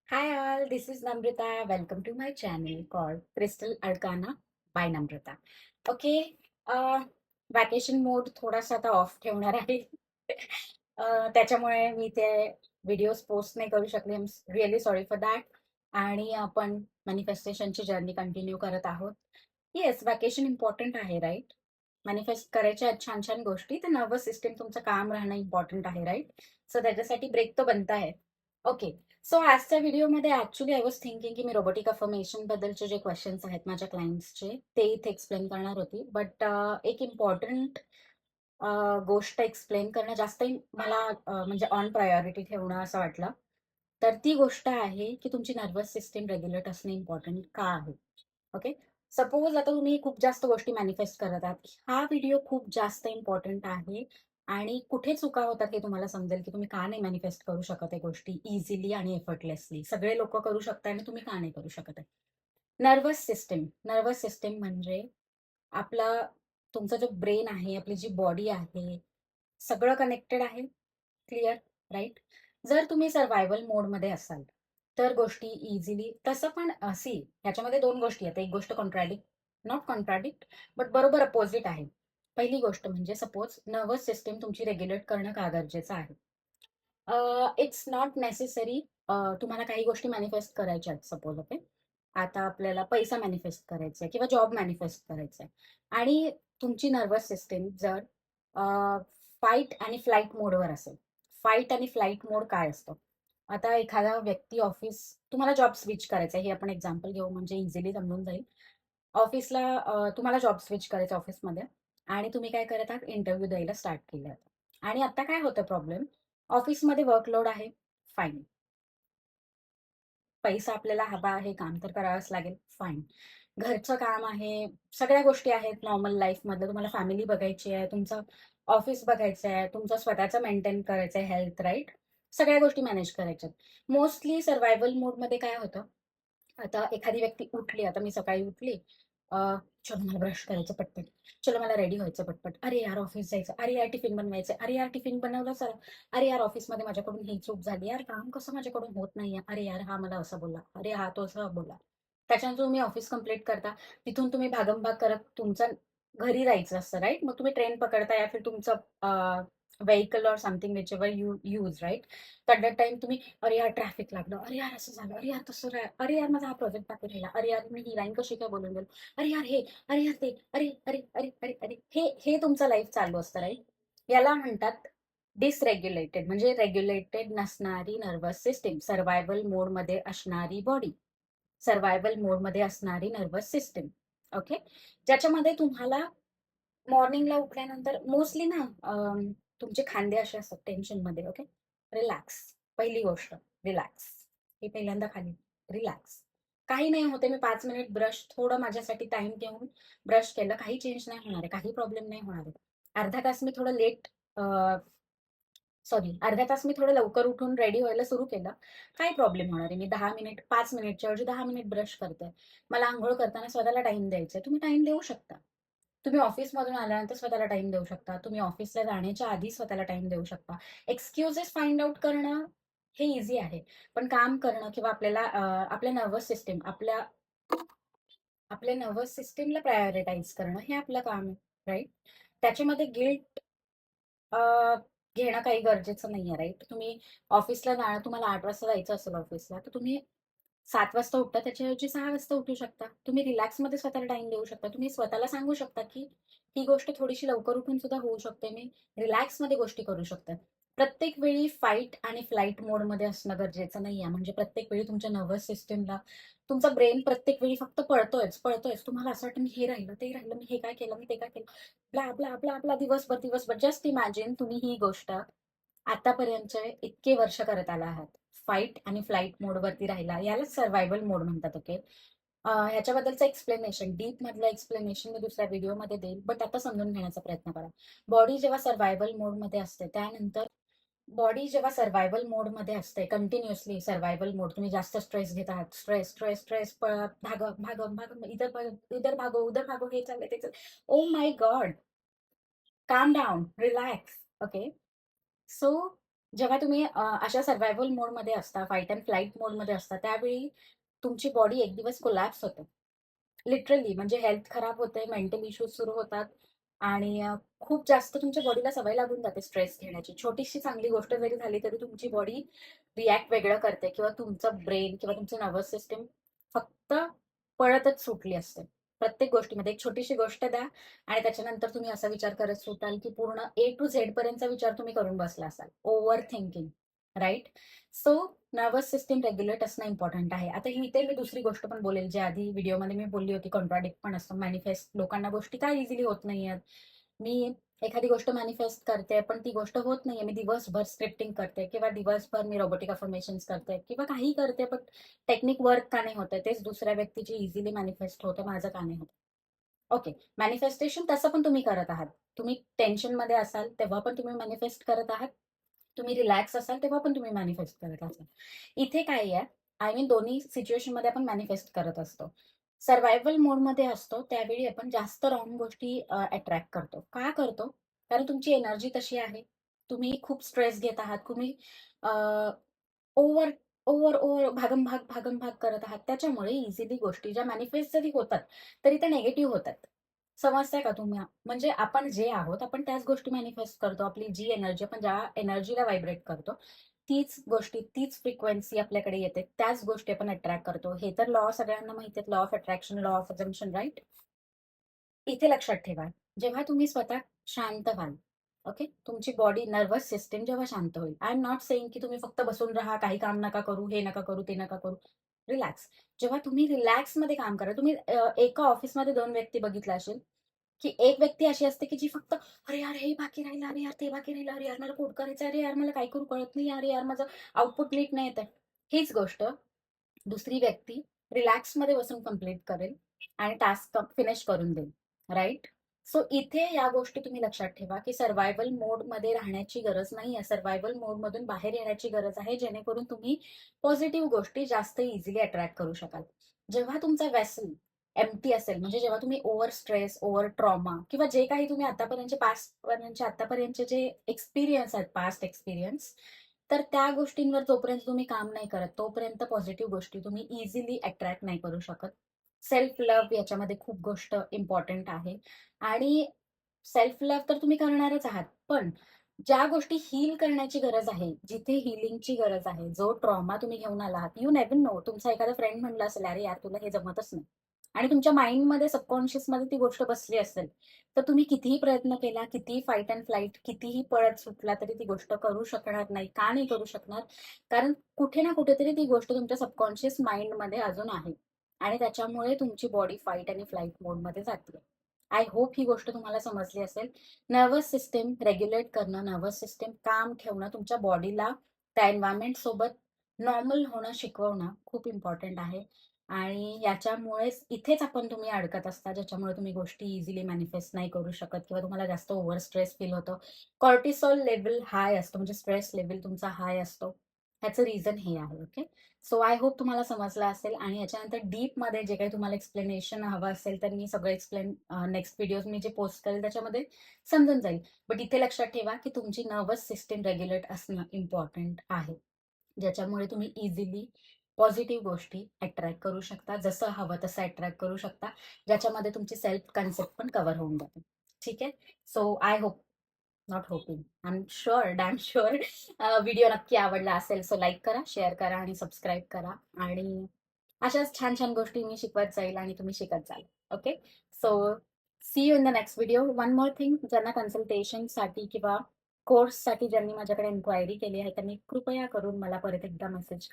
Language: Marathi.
Hi all, this is Namrita. Welcome to my channel called Crystal Arcana by Namrita. Okay, vacation mode थोडासा आता ऑफ ठेवणार आहे. त्याच्यामुळे मी ते व्हिडिओज पोस्ट नाही करू शकले. I am really sorry for that. आणि आपण मॅनिफेस्टेशनची जर्नी कंटिन्यू करत आहोत. येस, वॅकेशन इम्पॉर्टंट आहे, राईट? मॅनिफेस्ट करायच्या आहेत छान छान गोष्टी, तर नर्वस सिस्टीम तुमचं काम राहणं इम्पॉर्टंट आहे, राईट? सो त्याच्यासाठी ब्रेक तो बनता आहे. ओके. सो आजच्या व्हिडिओमध्ये ऍक्च्युली आय वॉज थिंकिंग की मी रोबोटिक अफर्मेशन बद्दलचे जे क्वेश्चन्स आहेत माझ्या क्लायंट्सचे ते इथे एक्सप्लेन करणार होती. बट एक इम्पॉर्टंट गोष्ट एक्सप्लेन करणं जास्त मला म्हणजे ऑन प्रायोरिटी ठेवणं असं वाटलं. तर ती गोष्ट आहे की तुमची नर्वस सिस्टीम रेग्युलेट असणे इम्पॉर्टंट का आहे. ओके. सपोज आता तुम्ही खूप जास्त गोष्टी मॅनिफेस्ट करत आहात. हा व्हिडिओ खूप जास्त इम्पॉर्टंट आहे आणि कुठे चुका होतात हे तुम्हाला समजेल की तुम्ही का नाही मॅनिफेस्ट करू शकत आहे गोष्टी इझिली आणि एफर्टलेसली. सगळे लोक करू शकतात आणि तुम्ही का नाही करू शकत आहे. नर्वस सिस्टीम म्हणजे आपला तुमचा जो ब्रेन आहे, आपली जी बॉडी आहे, सगळं कनेक्टेड आहे. क्लिअर? राईट? जर तुम्ही सर्व्हायव्हल मोडमध्ये असाल तर गोष्टी इझिली तसं पण सी ह्याच्यामध्ये दोन गोष्टी आहेत. एक गोष्ट नॉट कॉन्ट्राडिक्ट, बट बरोबर अपोजिट आहे. पहिली गोष्ट म्हणजे सपोज नर्वस सिस्टीम तुमची रेग्युलेट करणं का गरजेचं आहे. It's not necessary. तुम्हाला काही गोष्टी मॅनिफेस्ट करायच्या आहेत सपोज. ओके. आता आपल्याला पैसा मॅनिफेस्ट करायचा आहे किंवा जॉब मॅनिफेस्ट करायचा आहे आणि तुमची नर्वस सिस्टीम जर फाईट आणि फ्लाईट मोडवर असेल. फाईट आणि फ्लाईट मोड काय असतो? आता एखादा व्यक्ती तुम्हाला जॉब स्विच करायचा आहे, हे आपण एक्झाम्पल घेऊ म्हणजे इझिली समजून जाईल. तुम्हाला जॉब स्विच करायचं ऑफिसमध्ये आणि तुम्ही काय करत आहात, इंटरव्ह्यू द्यायला स्टार्ट केलं आणि आता काय होतं प्रॉब्लेम, ऑफिसमध्ये वर्कलोड आहे, फाईन. पैसा आपल्याला हवा आहे, काम तर करावंच लागेल, फाईन. घरचं काम आहे, सगळ्या गोष्टी आहेत नॉर्मल लाईफमधलं. तुम्हाला फॅमिली बघायची आहे, तुमचं ऑफिस बघायचं आहे, तुमचं स्वतःचं मेंटेन करायचं आहे, हेल्थ, राईट? सगळ्या गोष्टी मॅनेज करायच्यात. मोस्टली सर्व्हायव्हल मोडमध्ये काय होतं, आता एखादी व्यक्ती उठली, आता मी सकाळी उठली, अ, चलो मला ब्रश करायचं पटपट, चलो मला रेडी व्हायचं पटपट, अरे यार ऑफिस जायचं, अरे यार टिफिन बनवायचं, अरे यार टिफिन बनवलं सर, अरे यार ऑफिसमध्ये माझ्याकडून ही चूक झाली, यार काम कसं माझ्याकडून होत नाहीये, अरे यार हा मला असं बोलला, अरे हा तो असं बोलला. त्याच्यानंतर तुम्ही ऑफिस कंप्लीट करता, तिथून तुम्ही भागमभाग करत तुमचं घरी जायचं असतं, राईट? मग तुम्ही ट्रेन पकडता या फिर तुमचं vehicle or something whichever you use, right? तर दॅट टाइम तुम्ही, अरे यार ट्रॅफिक लागलं, अरे यार असं झालं, अरे यार तसं अरे यार माझा हा प्रोजेक्ट बाकी राहिला, अरे यार मी ही लाईन कशी काय बोलून गेलो, अरे यार हे, अरे यार ते, अरे अरे अरे अरे अरे हे हे तुमचं लाईफ चालू असतं, राईट? याला म्हणतात डिसरेग्युलेटेड, म्हणजे रेग्युलेटेड नसणारी नर्वस सिस्टीम, सर्व्हायव्हल मोडमध्ये असणारी बॉडी, सर्व्हायव्हल मोडमध्ये असणारी नर्वस सिस्टीम. ओके. ज्याच्यामध्ये तुम्हाला मॉर्निंगला उठल्यानंतर मोस्टली ना तुमचे खांदे असे असतात टेन्शनमध्ये. ओके. रिलॅक्स. पहिली गोष्ट, रिलॅक्स. हे पहिल्यांदा खाली, रिलॅक्स. काही नाही होते, मी 5 मिनिट ब्रश थोडं माझ्यासाठी टाइम घेऊन ब्रश केलं, काही चेंज नाही होणार आहे, काही प्रॉब्लेम नाही होणार आहे. अर्धा तास मी थोडं लेट, सॉरी, अर्धा तास मी थोडं लवकर उठून रेडी व्हायला सुरू केलं, काय प्रॉब्लेम होणार आहे. मी 10 मिनिट, 5 मिनिटच्या ऐवजी 10 मिनिट ब्रश करते. मला आंघोळ करताना स्वतःला टाइम द्यायचा, तुम्ही टाइम देऊ शकता. तुम्ही ऑफिसमधून आल्यानंतर स्वतःला टाइम देऊ शकता. तुम्ही ऑफिसला जाण्याच्या आधी स्वतःला टाइम देऊ शकता. एक्सक्युजेस फाइंड आउट करणं हे इझी आहे. पण काम करणं किंवा आपल्याला आपल्या नर्व्हस सिस्टम आपल्या नर्व्हस सिस्टमला प्रायोरिटाईज करणं हे आपलं काम आहे, राईट? त्याच्यामध्ये गिल्ट घेणं काही गरजेचं नाहीये, राईट? तुम्हाला 8 वाजता जायचं असेल ऑफिसला, तर तुम्ही 7 वाजता उठता, त्याच्याऐवजी 6 वाजता उठू शकता. तुम्ही रिलॅक्समध्ये स्वतःला टाइम देऊ शकता. तुम्ही स्वतःला सांगू शकता, की ही गोष्ट थोडीशी लवकर उठून सुद्धा होऊ शकते. मी रिलॅक्समध्ये गोष्टी करू शकते. प्रत्येक वेळी फाईट आणि फ्लाइट मोडमध्ये असणं गरजेचं नाहीये. म्हणजे प्रत्येक वेळी तुमच्या नर्व्हस सिस्टमला तुमचा ब्रेन प्रत्येक वेळी फक्त पळतोयच. तुम्हाला असं वाटतं, मी हे राहिलं, ते राहिलं, मी हे काय केलं, मी ते काय केलं, ब्ला, ब्ला, ब्ला, ब्ला, दिवसभर. जस्ट इमॅजिन तुम्ही ही गोष्ट आतापर्यंतचे इतके वर्ष करत आला आहात. फाईट आणि फ्लाइट मोडवरती राहिला, यालाच सर्व्हायव्हल मोड म्हणतात. ओके. ह्याच्याबद्दलचं एक्सप्लेनेशन, डीप मधलं एक्सप्लेनेशन मी दुसऱ्या व्हिडिओमध्ये देईल, बट आता समजून घेण्याचा प्रयत्न करा. बॉडी जेव्हा सर्व्हायव्हल मोडमध्ये असते, त्यानंतर बॉडी जेव्हा सर्व्हायव्हल मोडमध्ये असते, कंटिन्युअसली सर्व्हायव्हल मोड, तुम्ही जास्त स्ट्रेस घेत आहात, स्ट्रेस, भाग, इधर भागो, उधर भागो, हे चाललंय, ते चाललंय. ओ माय गॉड, काम डाऊन, रिलॅक्स. ओके. सो जेव्हा तुम्ही अशा सर्व्हायव्हल मोडमध्ये असता, फाईट अँड फ्लाइट मोडमध्ये असता, त्यावेळी तुमची बॉडी एक दिवस कोलॅप्स होते. लिटरली म्हणजे हेल्थ खराब होते, मेंटल इश्यूज सुरू होतात आणि खूप जास्त तुमच्या बॉडीला सवय लागून जाते स्ट्रेस घेण्याची. छोटीशी चांगली गोष्ट जरी झाली तरी तुमची बॉडी रिॲक्ट वेगळं करते किंवा तुमचं ब्रेन किंवा तुमचं नर्व्हस सिस्टम फक्त पळतच सुटली असते. प्रत्येक गोष्टीमध्ये एक छोटीशी गोष्ट द्या आणि त्याच्यानंतर तुम्ही असा विचार करत सुटाल, की पूर्ण ए टू झेड पर्यंतचा विचार तुम्ही करून बसला असाल. Over thinking, right? So nervous system regulate असणं इम्पॉर्टंट आहे. आता इथे मी दुसरी गोष्ट पण बोलेल, जे आधी व्हिडिओमध्ये मी बोलली होती, कॉन्ट्राडिक्ट पण असतं. मॅनिफेस्ट लोकांना गोष्टी का इझिली होत नाहीयेत? मी एखादी गोष्ट मॅनिफेस्ट करते, पण ती गोष्ट होत नाहीये. मी दिवसभर स्क्रिप्टिंग करते किंवा दिवसभर मी रोबोटिक अफर्मेशन्स करते किंवा काहीही करते, पण टेक्निक वर्क का नाही होतंय? तेच दुसऱ्या व्यक्तीची इझिली मॅनिफेस्ट होतं, माझं का नाही होत? ओके. मॅनिफेस्टेशन तसं पण तुम्ही करत आहात. तुम्ही टेन्शनमध्ये असाल, तेव्हा पण तुम्ही मॅनिफेस्ट करत आहात. तुम्ही रिलॅक्स असाल, तेव्हा पण तुम्ही मॅनिफेस्ट करत असाल. इथे काय आहे, आय मीन दोन्ही सिच्युएशनमध्ये आपण मॅनिफेस्ट करत असतो. सर्व्हायव्हल मोडमध्ये असतो, त्यावेळी आपण जास्त रॉंग गोष्टी अट्रॅक्ट करतो. का करतो? कारण तुमची एनर्जी तशी आहे. तुम्ही खूप स्ट्रेस घेत आहात. तुम्ही ओव्हर ओव्हर ओव्हर भागम-भाग, भागम-भाग करत आहात. त्याच्यामुळे इझिली गोष्टी ज्या मॅनिफेस्ट जरी होतात, तरी त्या निगेटिव्ह होतात. समजतंय का तुम्हाला? म्हणजे आपण जे आहोत, आपण त्याच गोष्टी मॅनिफेस्ट करतो. आपली जी एनर्जी, आपण ज्या एनर्जीला व्हायब्रेट करतो, तीच गोष्टी, तीच फ्रिक्वेन्सी आपल्याकडे येते. त्याच गोष्टी आपण अट्रॅक्ट करतो. हे तर लॉ सगळ्यांना माहिती आहे. Law of attraction, law of assumption, right? इथे लक्षात ठेवा, जेव्हा तुम्ही स्वतः शांत व्हाल, ओके? तुमची बॉडी, नर्व्हस सिस्टम जेव्हा शांत होईल. आय एम नॉट सेइंग की तुम्ही फक्त बसून राहा, काही काम नका करू, हे नका करू, ते नका करू. रिलॅक्स. जेव्हा तुम्ही रिलॅक्समध्ये काम करा, तुम्ही एका ऑफिसमध्ये 2 व्यक्ती बघितल्या असेल, की एक व्यक्ती अशी असते, की जी फक्त "अरे यार, हे बाकी राहिलं. अरे यार, ते बाकी राहिलं. अरे यार, मला कोड करायचं. अरे यार, मला काय करू कळत नाही. अरे यार, माझं आउटपुट नीट नाही येत आहे." हीच गोष्ट दुसरी व्यक्ती रिलॅक्समध्ये बसून कंप्लीट करेल आणि टास्क फिनिश करून देईल, राइट? सो इथे या गोष्टी तुम्ही लक्षात ठेवा, की सर्व्हायव्हल मोडमध्ये राहण्याची गरज नाहीये. सर्व्हायव्हल मोडमधून बाहेर येण्याची गरज आहे, जेणेकरून तुम्ही पॉझिटिव्ह गोष्टी जास्त इझिली अट्रॅक्ट करू शकाल. जेव्हा तुमचा वेसल एम्प्टी असेल, म्हणजे जेव्हा तुम्ही ओव्हर स्ट्रेस, ओव्हर ट्रॉमा किंवा जे काही तुम्ही आतापर्यंतचे जे एक्सपिरियन्स आहेत, पास्ट एक्सपिरियन्स, तर त्या गोष्टींवर जोपर्यंत तुम्ही काम नाही करत, तोपर्यंत पॉझिटिव्ह गोष्टी तुम्ही इझिली अट्रॅक्ट नाही करू शकत. सेल्फ लव्ह याच्यामध्ये खूप गोष्ट इम्पॉर्टंट आहे आणि सेल्फ लव्ह तर तुम्ही करणारच आहात. पण ज्या गोष्टी हील करण्याची गरज आहे, जिथे हीलिंगची गरज आहे, जो ट्रॉमा तुम्ही घेऊन आला आहात, यू नेव्हर नो, तुमचा एखादा फ्रेंड म्हणला असेल, "अरे यार, तुला हे जमतच नाही." आणि तुमच्या माइंडमध्ये, सबकॉन्शियसमध्ये ती गोष्ट बसली असेल, तर तुम्ही कितीही प्रयत्न केला, कितीही फाईट अँड फ्लाइट, कितीही पळत सुटला, तरी ती गोष्ट करू शकणार नाही. का नाही करू शकणार? कारण कुठे ना कुठेतरी ती गोष्ट तुमच्या सबकॉन्शियस माइंडमध्ये अजून आहे आणि त्याच्यामुळे तुमची बॉडी फाईट आणि फ्लाइट मोडमध्ये जाते. आय होप ही गोष्ट तुम्हाला समजली असेल. नर्व्हस सिस्टम रेग्युलेट करणं, नर्व्हस सिस्टम काम ठेवणं, तुमच्या बॉडीला त्या एन्व्हायर्नमेंट सोबत नॉर्मल होणं शिकवणं खूप इम्पॉर्टंट आहे. आणि याच्यामुळेच इथेच तुम्ही अडकत असता, ज्याच्यामुळे तुम्ही गोष्टी इझिली मॅनिफेस्ट नाही करू शकत किंवा तुम्हाला जास्त ओव्हर स्ट्रेस फील होतं. कॉर्टिसॉल लेव्हल हाय असतो, म्हणजे स्ट्रेस लेव्हल तुमचा हाय असतो. ह्याचं रिझन हे आहे, ओके? सो आय होप तुम्हाला समजलं असेल आणि याच्यानंतर डीपमध्ये जे काही तुम्हाला एक्सप्लेनेशन हवं असेल, तर मी सगळं एक्सप्लेन नेक्स्ट व्हिडिओज मी जे पोस्ट करेल त्याच्यामध्ये समजून जाईल. बट इथे लक्षात ठेवा, की तुमची नर्व्हस सिस्टम रेग्युलेट असणं इम्पॉर्टंट आहे. ज्याच्यामुळे तुम्ही इझिली पॉझिटिव्ह गोष्टी अट्रॅक्ट करू शकता. जसं हवं तसं अट्रॅक्ट करू शकता. ज्याच्यामध्ये तुमची सेल्फ कन्सेप्ट पण कव्हर होऊन जाते. ठीक आहे? So I hope, not hopping, I am sure, damn sure video नक्की आवडला असेल. सो लाईक करा, शेअर करा आणि सबस्क्राईब करा आणि अशाच छान-छान गोष्टी मी शिकवत जाईल आणि तुम्ही शिकत जाल. Okay? So see you in the next video. One more thing, ज्यांना कन्सल्टेशनसाठी किंवा कोर्ससाठी ज्यांनी माझ्याकडे इन्क्वायरी केली आहे, त्यांनी कृपया करून मला परत एकदा मेसेज